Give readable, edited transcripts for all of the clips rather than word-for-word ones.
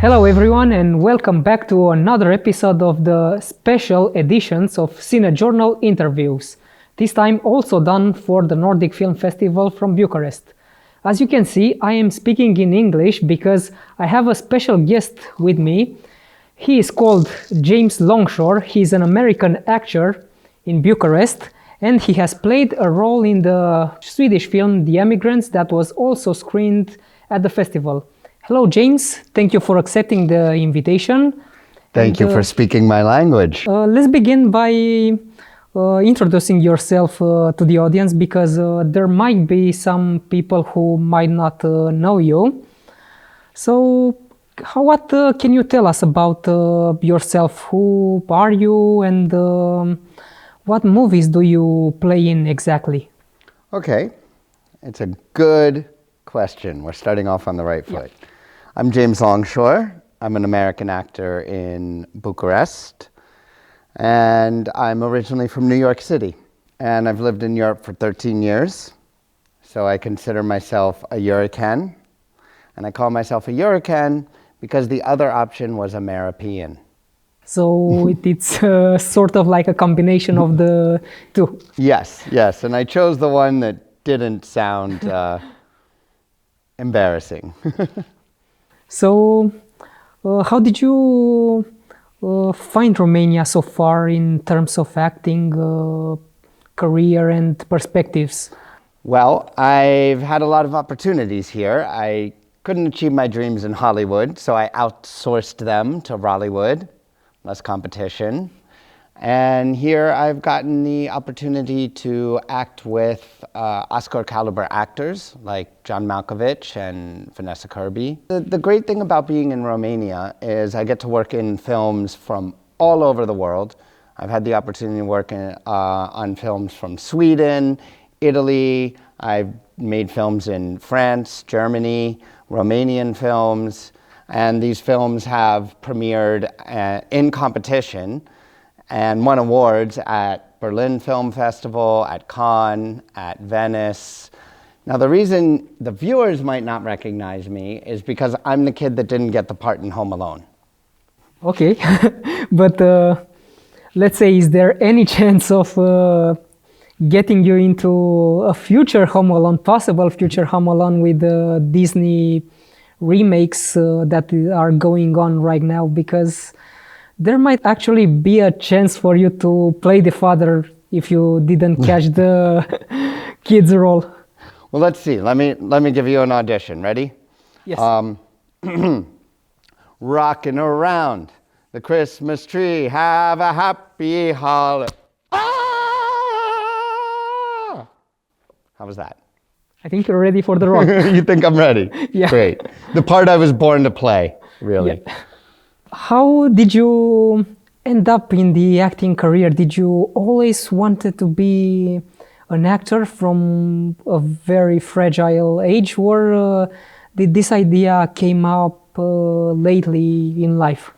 Hello everyone and welcome back to another episode of the special editions of Cinejurnal Interviews, this time also done for the Nordic Film Festival from Bucharest. As you can see, I am speaking in English because I have a special guest with me. He is called James Longshore. He is an American actor in Bucharest and he has played a role in the Swedish film The Emigrants that was also screened at the festival. Hello James, thank you for accepting the invitation. Thank you for speaking my language. Let's begin by introducing yourself to the audience because there might be some people who might not know you. So what can you tell us about yourself? Who are you and what movies do you play in exactly? Okay, it's a good question. We're starting off on the right foot. Yeah. I'm James Longshore. I'm an American actor in Bucharest, and I'm originally from New York City. And I've lived in Europe for 13 years, so I consider myself a Eurocan. And I call myself a Eurocan because the other option was Ameripean. So it's sort of like a combination of the two. Yes, and I chose the one that didn't sound embarrassing. So, how did you find Romania so far in terms of acting, career and perspectives? Well, I've had a lot of opportunities here. I couldn't achieve my dreams in Hollywood, so I outsourced them to Rollywood, less competition. And here I've gotten the opportunity to act with Oscar caliber actors like John Malkovich and Vanessa Kirby. The great thing about being in Romania is I get to work in films from all over the world. I've had the opportunity to work on films from Sweden, Italy. I've made films in France, Germany, Romanian films, and these films have premiered in competition and won awards at Berlin Film Festival, at Cannes, at Venice. Now the reason the viewers might not recognize me is because I'm the kid that didn't get the part in Home Alone. Okay, but let's say, is there any chance of getting you into a future Home Alone, possible future Home Alone with Disney remakes that are going on right now? Because there might actually be a chance for you to play the father if you didn't catch the kid's role. Well, let's see. Let me give you an audition. Ready? Yes. Rocking around the Christmas tree, have a happy holiday. Ah! How was that? I think you're ready for the role. You think I'm ready? Yeah. Great. The part I was born to play, really. Yeah. How did you end up in the acting career? Did you always wanted to be an actor from a very fragile age, or did this idea came up lately in life?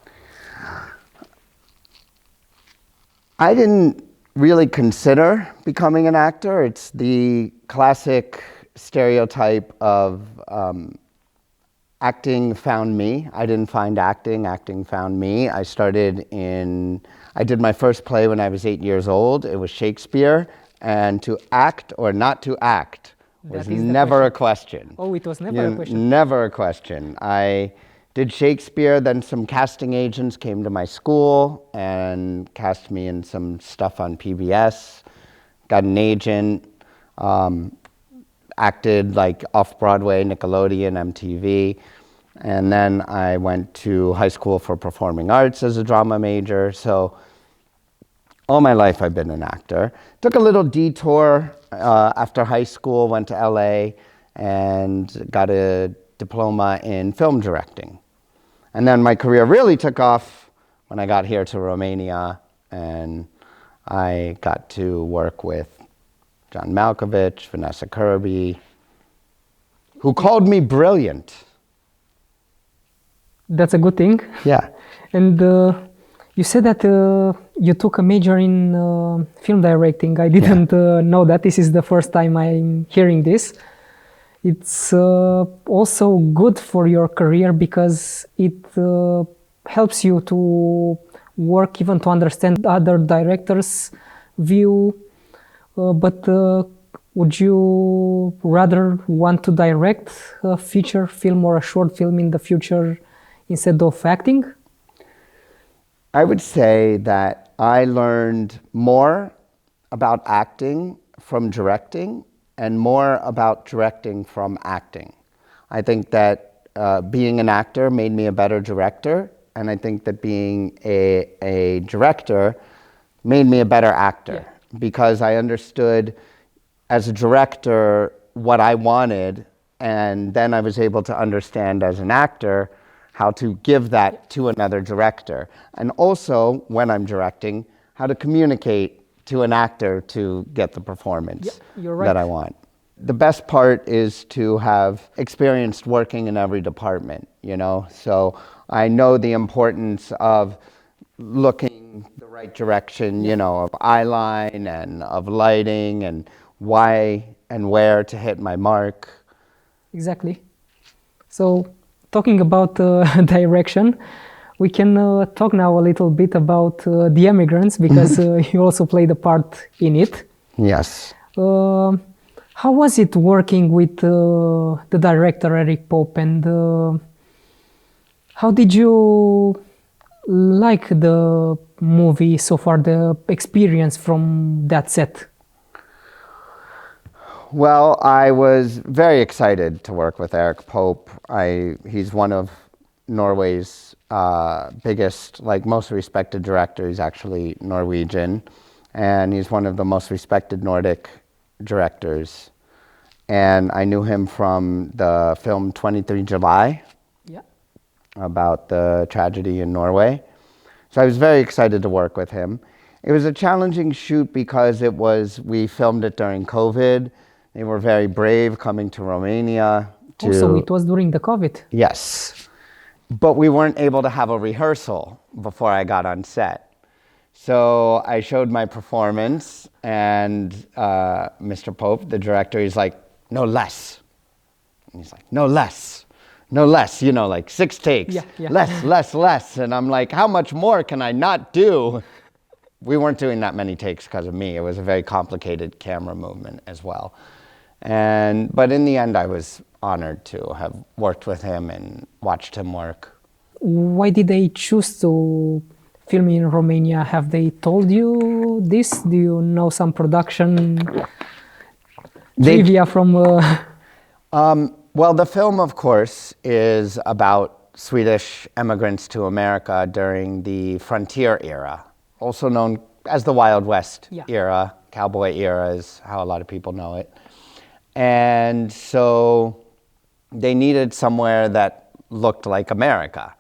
I didn't really consider becoming an actor. It's the classic stereotype of acting found me. I didn't find acting, acting found me. I did my first play when I was 8 years old. It was Shakespeare, and to act or not to act was never a question. Oh, it was never a question. Never a question. I did Shakespeare, then some casting agents came to my school and cast me in some stuff on PBS, got an agent, acted like off-Broadway, Nickelodeon, MTV, and then I went to high school for performing arts as a drama major. So all my life I've been an actor. Took a little detour after high school, went to LA and got a diploma in film directing. And then my career really took off when I got here to Romania and I got to work with John Malkovich, Vanessa Kirby, who called me brilliant. That's a good thing. Yeah. And you said that you took a major in film directing. I didn't know that. This is the first time I'm hearing this. It's also good for your career because it helps you to work, even to understand other directors' view. But would you rather want to direct a feature film or a short film in the future instead of acting? I would say that I learned more about acting from directing and more about directing from acting. I think that being an actor made me a better director, and I think that being a director made me a better actor, because I understood as a director what I wanted, and then I was able to understand as an actor how to give that to another director. And also, when I'm directing, how to communicate to an actor to get the performance that I want. The best part is to have experienced working in every department, you know? So I know the importance of looking the right direction, you know, of eyeline and of lighting and why and where to hit my mark. Exactly. So, talking about direction, we can talk now a little bit about The Emigrants, because you also played a part in it. Yes. How was it working with the director Eric Pope, and how did you like the movie so far, the experience from that set? Well, I was very excited to work with Eric Pope. He's one of Norway's biggest, like most respected directors. He's actually Norwegian, and he's one of the most respected Nordic directors. And I knew him from the film 23 July, about the tragedy in Norway. So I was very excited to work with him. It was a challenging shoot because we filmed it during COVID. They were very brave coming to Romania. Also, it was during the COVID. Yes. But we weren't able to have a rehearsal before I got on set. So I showed my performance, and Mr. Pope, the director, he's like, no less. And he's like, no less. No less, you know, like 6 takes. Less. And I'm like, how much more can I not do? We weren't doing that many takes because of me. It was a very complicated camera movement as well. But in the end, I was honored to have worked with him and watched him work. Why did they choose to film in Romania? Have they told you this? Do you know some production trivia from... Well, the film, of course, is about Swedish immigrants to America during the frontier era, also known as the Wild West era. Cowboy era is how a lot of people know it. And so they needed somewhere that looked like America.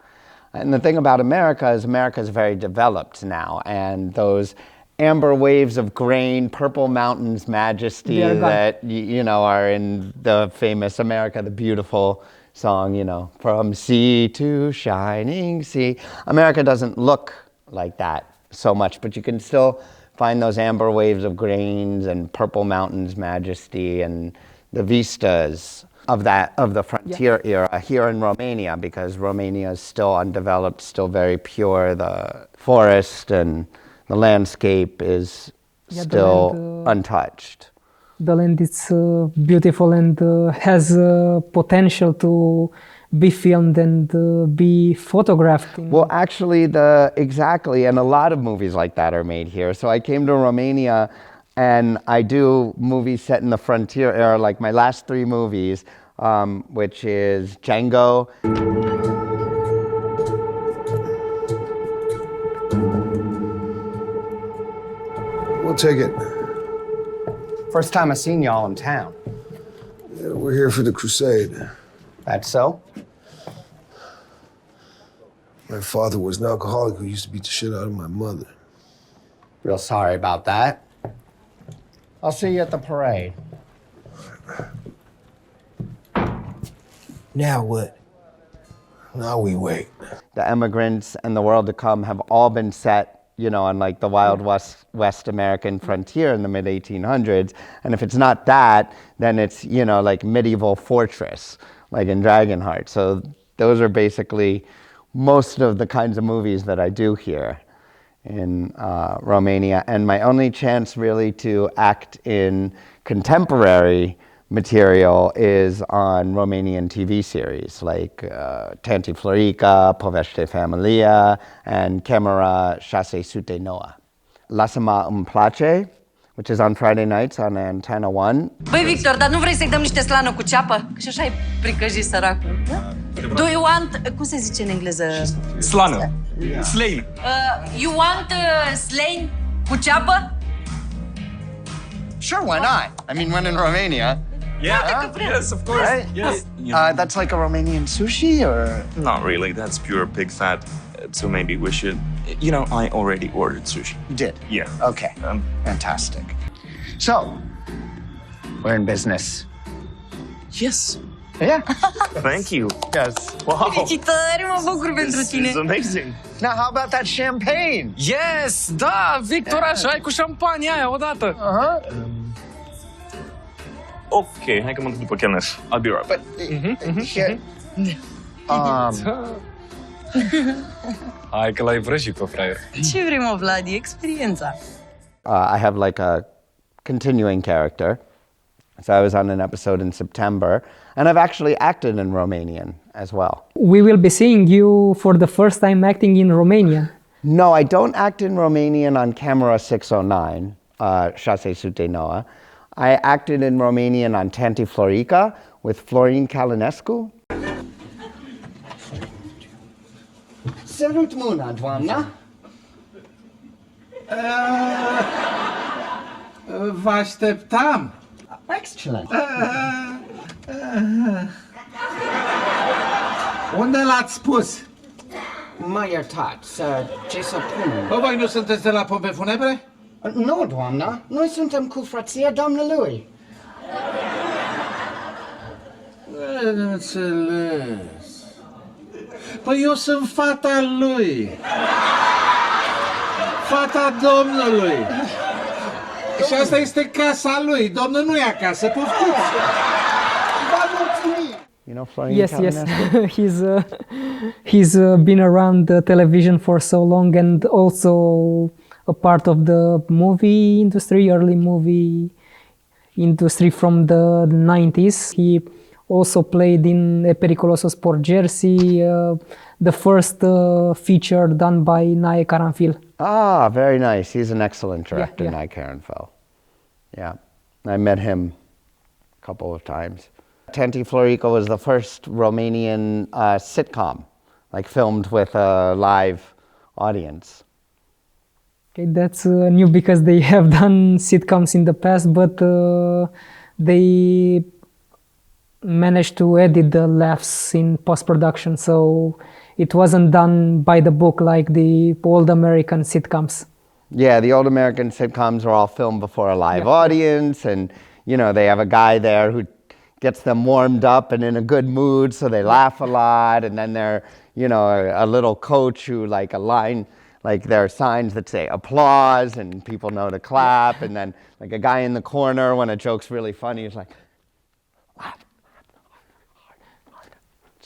And the thing about America is very developed now, and those amber waves of grain, purple mountains majesty that, you know, are in the famous America the Beautiful song, you know, from sea to shining sea. America doesn't look like that so much, but you can still find those amber waves of grains and purple mountains majesty and the vistas of the frontier era here in Romania, because Romania is still undeveloped, still very pure. The forest and the landscape is still untouched. The land is beautiful and has potential to be filmed and be photographed. Well, actually, exactly, and a lot of movies like that are made here. So I came to Romania, and I do movies set in the frontier era, like my last 3 movies, which is Django. We'll take it. First time I seen y'all in town. Yeah, we're here for the crusade. That's so? My father was an alcoholic who used to beat the shit out of my mother. Real sorry about that. I'll see you at the parade. Now what? Now we wait. The Emigrants and The World to Come have all been set on like the Wild West American frontier in the mid 1800s. And if it's not that, then it's, like medieval fortress, like in Dragonheart. So those are basically most of the kinds of movies that I do here in Romania. And my only chance really to act in contemporary material is on Romanian TV series like Tanti Florica, Povește Familia, and Camera 609. Lasă-mă îmi place, which is on Friday nights on Antenna 1. Băi, Victor, dar nu vrei să-i dăm niște slană cu ceapă? Că și așa e pricăjit săracul. Do you want... Cum se zice în engleză? Slană. Slain. You want slain cu ceapă? Sure, why not? I mean, when in Romania. Yeah, yes, of course. Right? Yes. That's like a Romanian sushi, or? Not really, that's pure pig fat. So maybe we should... I already ordered sushi. You did? Yeah. Okay, fantastic. So, we're in business. Yes. Yeah. Thank you. Yes. Wow. Felicitări, mă bucur pentru This tine. is amazing. Now, how about that champagne? Yes, da, Victor, așa, ai cu șampania aia odată. Ok, hai că mă duc după chelner. I'll be right back. Here. Hai că l-ai vrăjit pe fraier. Ce vrei, mă, Vladi? Experiența. I have like a continuing character. So I was on an episode in September, and I've actually acted in Romanian as well. We will be seeing you for the first time acting in Romania. No, I don't act in Romanian on Camera 609, 609. I acted in Romanian on Tanti Florica with Florin Calinescu. Sărut mâna, doamna. Vă așteptam. Excellent. Unde l-ați spus? Mă iertați, ce să pun? Bă, voi nu sunteți de la pompe funebre? Nu, doamna, noi suntem cu frăția domnului. Înțeles. Păi eu sunt fata lui. Fata domnului. Și asta este casa lui. Domnul nu e acasă, poftiți. Florin Yes, Calinescu? he's been around the television for so long and also a part of the movie industry, early movie industry from the 90s. He also played in E Periculoso Sport Jersey, the first feature done by Nae Caranfil. Ah, very nice. He's an excellent director, yeah. Nye Caranfil. Yeah, I met him a couple of times. Tanti Florica was the first Romanian sitcom, like filmed with a live audience. Okay, that's new because they have done sitcoms in the past, but they managed to edit the laughs in post-production, so it wasn't done by the book like the old American sitcoms. Yeah, the old American sitcoms are all filmed before a live audience, and they have a guy there who gets them warmed up and in a good mood, so they laugh a lot, and then they're, a little coach who like there are signs that say applause and people know to clap, and then like a guy in the corner when a joke's really funny is like, laugh.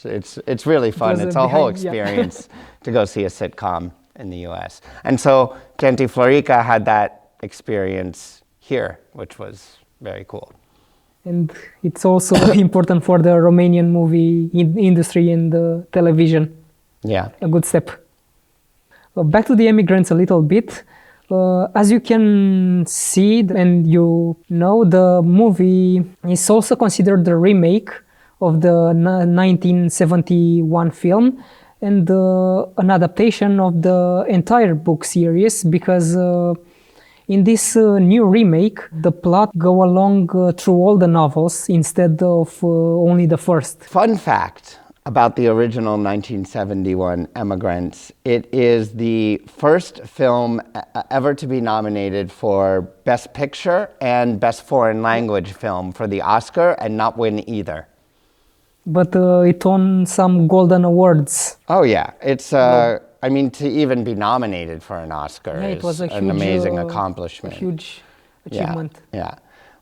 It's really fun. It's a whole experience to go see a sitcom in the US. And so Tanti Florica had that experience here, which was very cool. And it's also important for the Romanian movie industry and the television. Yeah. A good step. Back to the immigrants a little bit. As you can see and the movie is also considered the remake of the 1971 film and an adaptation of the entire book series, because in this new remake, the plot go along through all the novels instead of only the first. Fun fact about the original 1971 Emigrants: it is the first film ever to be nominated for Best Picture and Best Foreign Language Film for the Oscar and not win either. But it won some golden awards. Oh yeah, it's I mean, to even be nominated for an Oscar Yeah, it was is a an huge, amazing a accomplishment. huge achievement. Yeah.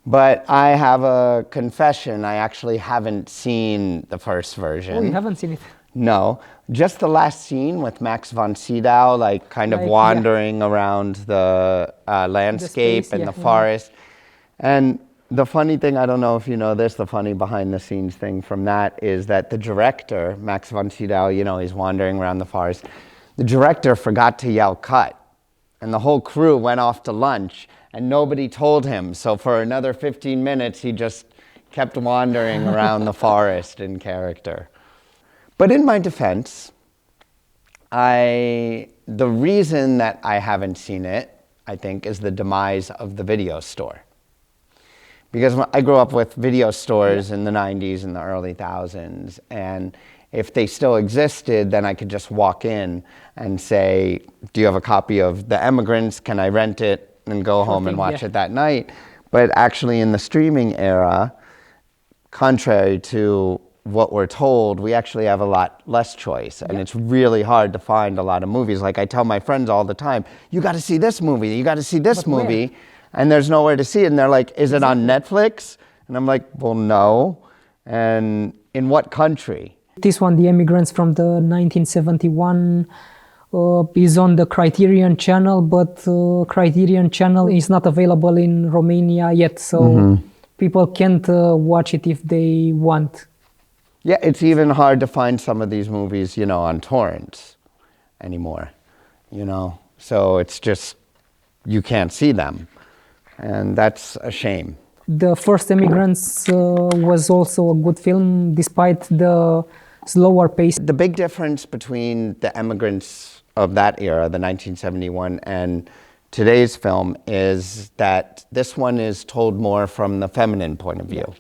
But I have a confession. I actually haven't seen the first version. Oh, you haven't seen it? No, just the last scene with Max von Sydow, like kind of wandering around the landscape and the forest. And the funny thing, I don't know if you know this, the funny behind the scenes thing from that is that the director, Max von Sydow, you know, he's wandering around the forest. The director forgot to yell cut, and the whole crew went off to lunch, and nobody told him. So for another 15 minutes, he just kept wandering around the forest in character. But in my defense, the reason that I haven't seen it, I think, is the demise of the video store. Because I grew up with video stores in the 90s and the early thousands, and if they still existed, then I could just walk in and say, do you have a copy of The Emigrants? Can I rent it and go home and watch it that night? But actually in the streaming era, contrary to what we're told, we actually have a lot less choice, and it's really hard to find a lot of movies. Like I tell my friends all the time, you got to see this movie, you got to see this movie, and there's nowhere to see it, and they're like, is it on Netflix? And I'm like, well, no. And in what country? This one, The Emigrants from the 1971, is on the Criterion channel, but Criterion channel is not available in Romania yet, so people can't watch it if they want. Yeah, it's even hard to find some of these movies, you know, on torrents anymore, you know. So it's just, you can't see them, and that's a shame. The first Emigrants was also a good film, despite the slower pace. The big difference between The Emigrants of that era, the 1971, and today's film is that this one is told more from the feminine point of view,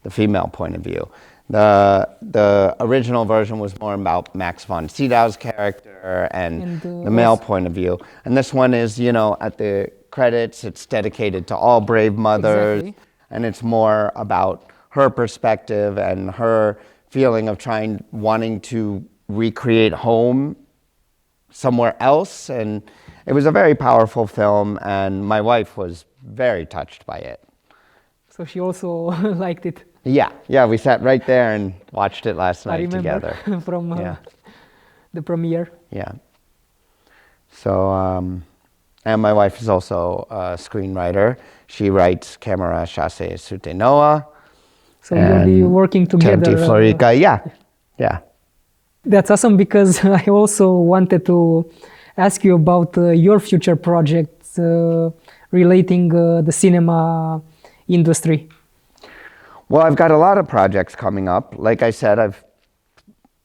the female point of view. The original version was more about Max von Sydow's character and the male point of view. And this one is, you know, at the credits, it's dedicated to all brave mothers. And it's more about her perspective and her feeling of wanting to recreate home somewhere else. And it was a very powerful film, and my wife was very touched by it. So she also liked it. Yeah, we sat right there and watched it last night together. I remember from the premiere. Yeah. So, and my wife is also a screenwriter. She writes Camera Chasse Sute Noa. So you'll be working together. Temti Florica, yeah. That's awesome, because I also wanted to ask you about your future projects relating the cinema industry. Well, I've got a lot of projects coming up. Like I said,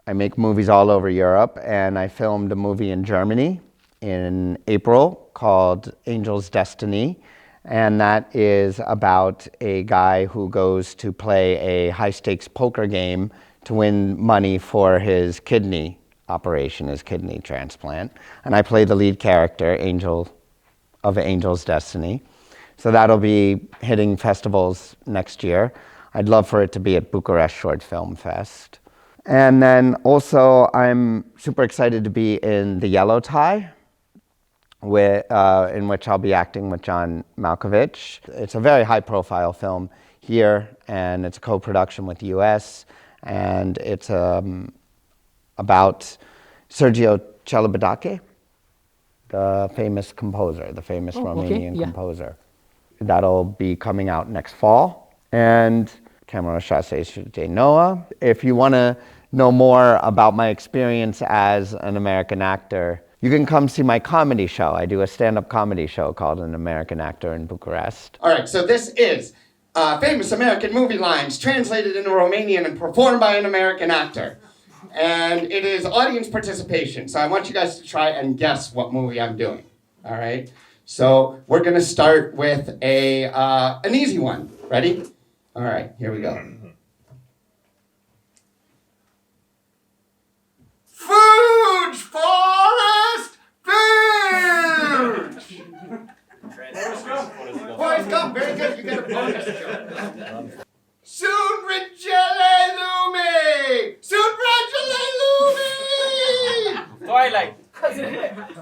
I make movies all over Europe, and I filmed a movie in Germany in April called Angel's Destiny, and that is about a guy who goes to play a high-stakes poker game to win money for his kidney operation, his kidney transplant. And I play the lead character, Angel of Angel's Destiny. So that'll be hitting festivals next year. I'd love for it to be at Bucharest Short Film Fest. And then also I'm super excited to be in The Yellow Tie, in which I'll be acting with John Malkovich. It's a very high profile film here, and it's a co-production with the US, and it's about Sergio Celibidache, the famous composer, the famous Romanian composer. That'll be coming out next fall. And Camera Chasse Sute Noa. If you want to know more about my experience as an American actor, you can come see my comedy show. I do a stand-up comedy show called An American Actor in Bucharest. All right, so this is famous American movie lines translated into Romanian and performed by an American actor. And it is audience participation, so I want you guys to try and guess what movie I'm doing. All right, so we're going to start with an easy one. Ready? All right, here we go. Fooge, Forrest, Fooge! Forrest Gump, very good, you get a bonus joke. Soon Regele Lumi! Soon Regele Lumi! Twilight.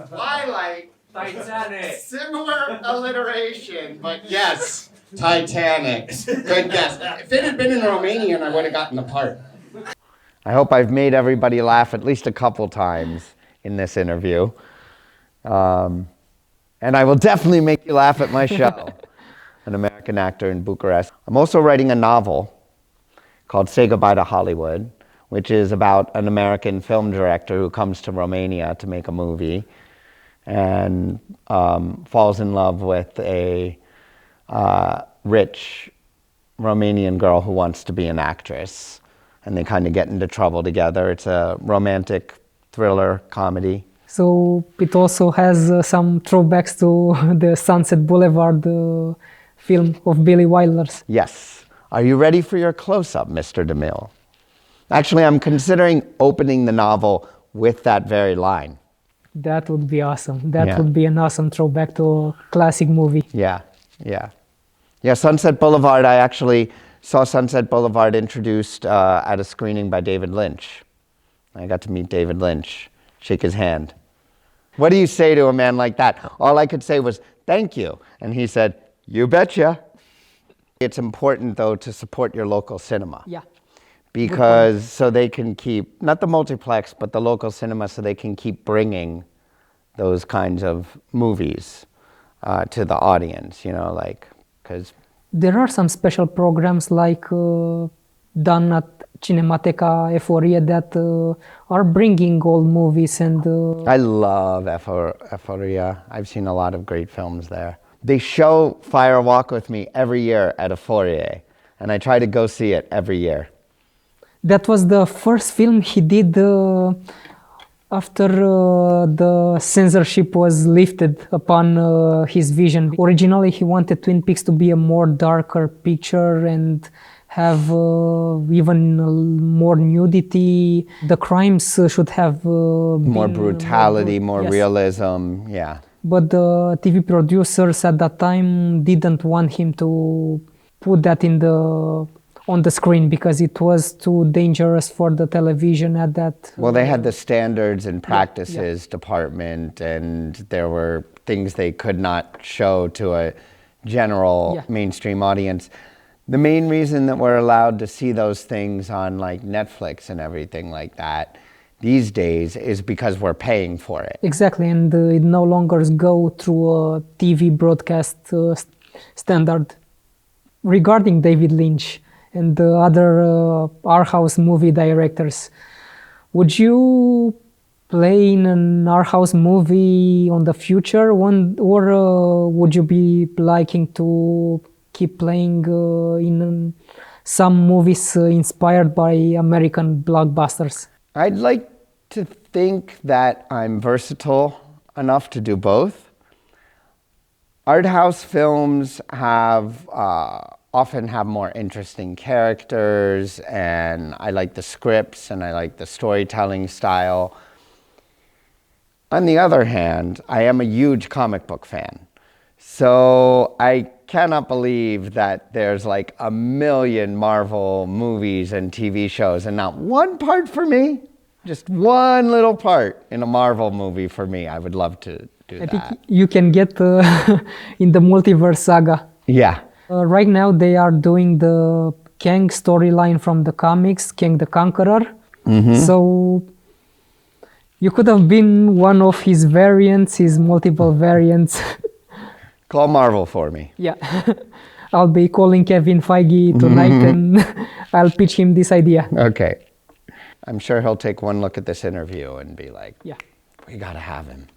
Twilight. Titanic. Similar alliteration, but yes, Titanic. Good guess. If it had been in Romanian, I would have gotten the part. I hope I've made everybody laugh at least a couple times in this interview. And I will definitely make you laugh at my show, An American Actor in Bucharest. I'm also writing a novel called Say Goodbye to Hollywood, which is about an American film director who comes to Romania to make a movie and falls in love with a rich Romanian girl who wants to be an actress. And they kind of get into trouble together. It's a romantic thriller comedy. So it also has some throwbacks to the Sunset Boulevard film of Billy Wilder's. Yes. Are you ready for your close-up, Mr. DeMille? Actually, I'm considering opening the novel with that very line. That would be awesome. That would be an awesome throwback to a classic movie. Yeah. Sunset Boulevard, I actually saw Sunset Boulevard introduced at a screening by David Lynch. I got to meet David Lynch, shake his hand. What do you say to a man like that? All I could say was, thank you. And he said, you betcha. It's important, though, to support your local cinema. Yeah. Because so they can keep, not the multiplex, but the local cinema, so they can keep bringing those kinds of movies to the audience, you know, like, because... There are some special programs like done at Cinemateca Euphoria that are bringing old movies and... I love Euphoria. I've seen a lot of great films there. They show Fire Walk With Me every year at Euphoria, and I try to go see it every year. That was the first film he did after the censorship was lifted upon his vision. Originally, he wanted Twin Peaks to be a more darker picture and have even more nudity. The crimes should have more brutality, more realism, yeah. But the TV producers at that time didn't want him to put that on the screen because it was too dangerous for the television at that. Well, they had the standards and practices department, and there were things they could not show to a general mainstream audience. The main reason that we're allowed to see those things on like Netflix and everything like that these days is because we're paying for it. Exactly, and it no longer go through a TV broadcast standard. Regarding David Lynch and the other art house movie directors, would you play in an art house movie on the future one, or would you be liking to keep playing in some movies inspired by American blockbusters? I'd like to think that I'm versatile enough to do both. Art house films have often have more interesting characters, and I like the scripts and I like the storytelling style. On the other hand, I am a huge comic book fan. So I cannot believe that there's like a million Marvel movies and TV shows and not one part for me. Just one little part in a Marvel movie for me. I would love to do that. I think you can get in the multiverse saga. Yeah. Right now they are doing the Kang storyline from the comics, Kang the Conqueror. Mm-hmm. So you could have been one of his variants, his multiple variants. Call Marvel for me. Yeah. I'll be calling Kevin Feige tonight and I'll pitch him this idea. Okay. I'm sure he'll take one look at this interview and be like, yeah, we gotta have him.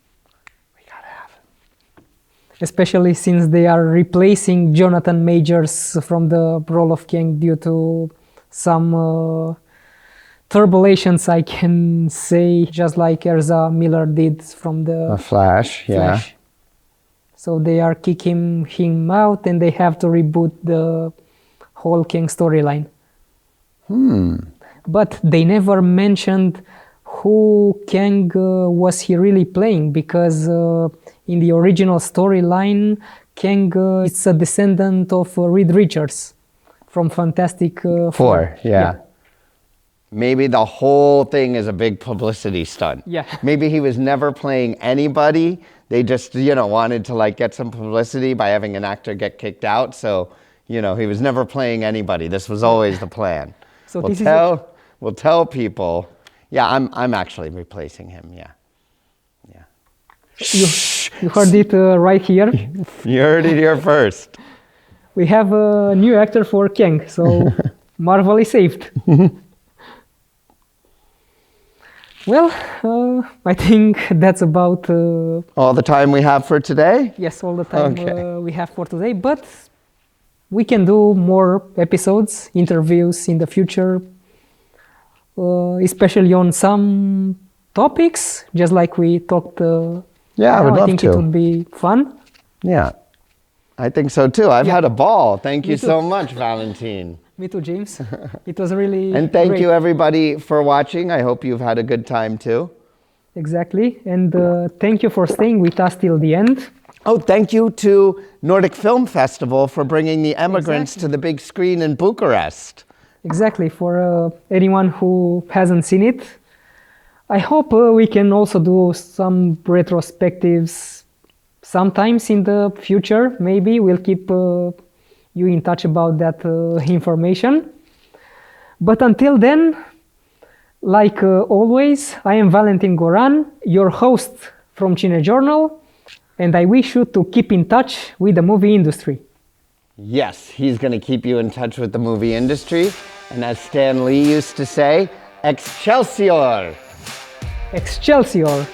We gotta have him. Especially since they are replacing Jonathan Majors from the role of Kang due to some turbulations, I can say, just like Ezra Miller did from the Flash, yeah. Flash. So they are kicking him out and they have to reboot the whole Kang storyline. But they never mentioned who Kang was he really playing, because in the original storyline, Kang is a descendant of Reed Richards from Fantastic Four. Yeah. maybe the whole thing is a big publicity stunt. Yeah. Maybe he was never playing anybody. They just, wanted to like get some publicity by having an actor get kicked out. So, he was never playing anybody. This was always the plan. So We'll tell people. Yeah, I'm actually replacing him. Yeah. You heard it right here. You heard it here first. We have a new actor for Kang, so Marvel is saved. Well, I think that's about... all the time we have for today? Yes, all the time Okay. we have for today, but we can do more episodes, interviews in the future, especially on some topics, just like we talked. Yeah, I would love I think to. it would be fun. Yeah, I think so too. I've had a ball. Thank you too. so much, Valentine. Me too, James. It was really And thank great. you everybody for watching. I hope you've had a good time too. Exactly, and thank you for staying with us till the end. Oh, thank you to Nordic Film Festival for bringing the emigrants to the big screen in Bucharest. Exactly, for anyone who hasn't seen it. I hope we can also do some retrospectives sometimes in the future. Maybe we'll keep you in touch about that information. But until then, like always, I am Valentin Goran, your host from Cinejurnal, and I wish you to keep in touch with the movie industry. Yes, he's going to keep you in touch with the movie industry. And as Stan Lee used to say, Excelsior! Excelsior!